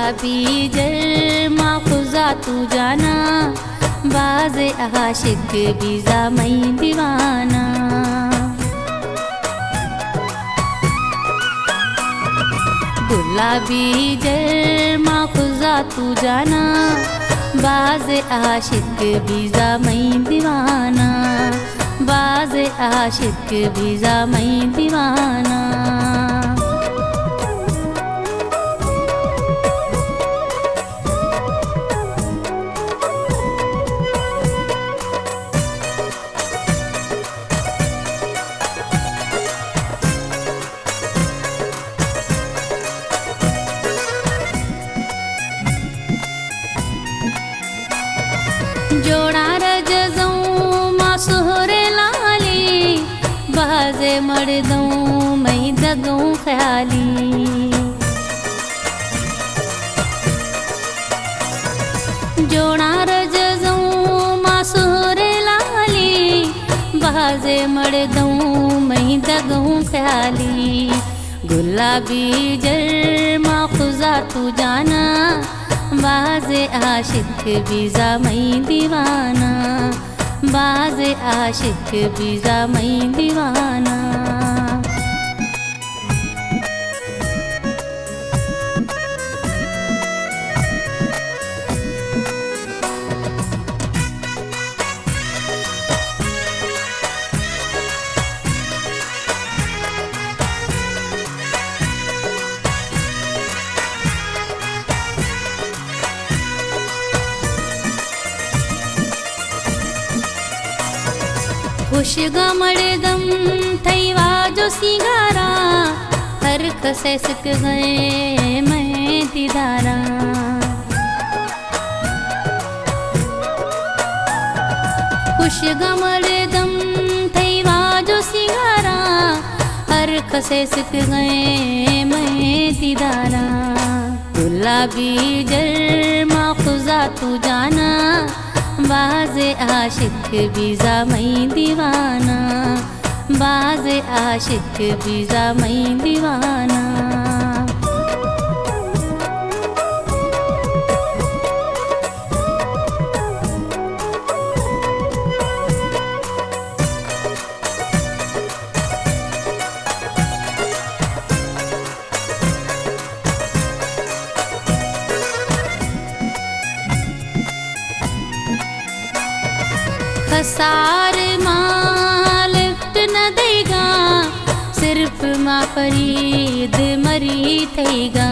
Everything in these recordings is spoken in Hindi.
गुलाबी जल माखुजा तू जाना, बाज़े आशिक बीज़ा मई दीवाना। गुलाबी जल माखुजा तू जाना, बाज़े आशिक बीज़ा मई दीवाना, बाज़े आशिक बीज़ा मई दीवाना। जोड़ा रजज़ों मां सुहरे लाली, बाज़े मर्दों मई दगों ख्याली। जोड़ा रजज़ों मां सुहरे लाली, बाज़े मर्दों मई दगों ख्याली। गुलाबी जल माखुजा तू जाना, बाज़े आशिक बीज़ा मई दीवाना, बाज़े आशिक बीज़ा मई दीवाना। खुशगमड़दम थई वाजो सिंगारा, हर खसे सिक गए मैं दीदारा। खुशगमड़दम थई वाजो सिंगारा, हर खसे सिक गए मैं दीदारा। गुलाबी जल माखुजा तू जाना, बाज़े आशिक बीज़ा मई दीवाना, बाज़े आशिक बीज़ा मई दीवाना। खसार मां लिफ्ट न देगा, सिर्फ मां फरीद मरी थेगा।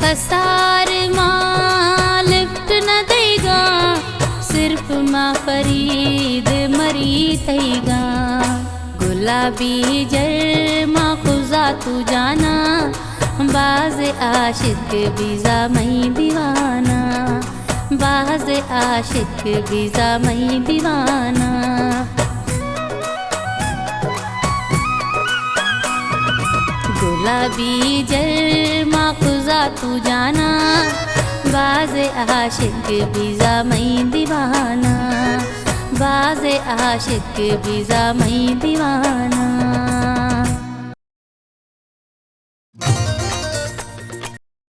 खसार मां लिफ्ट न देगा, सिर्फ मां फरीद मरी थेगा। गुलाबी जल माखुजा तू जाना, बाज़े आशिक बीज़ा मई दीवाना, बाज़े आशिक बीज़ा मई दीवाना। गुलाबी जल माखुजा तू जाना, बाज़े आशिक बीज़ा मई दीवाना, बाज़े आशिक बीज़ा मई दीवाना।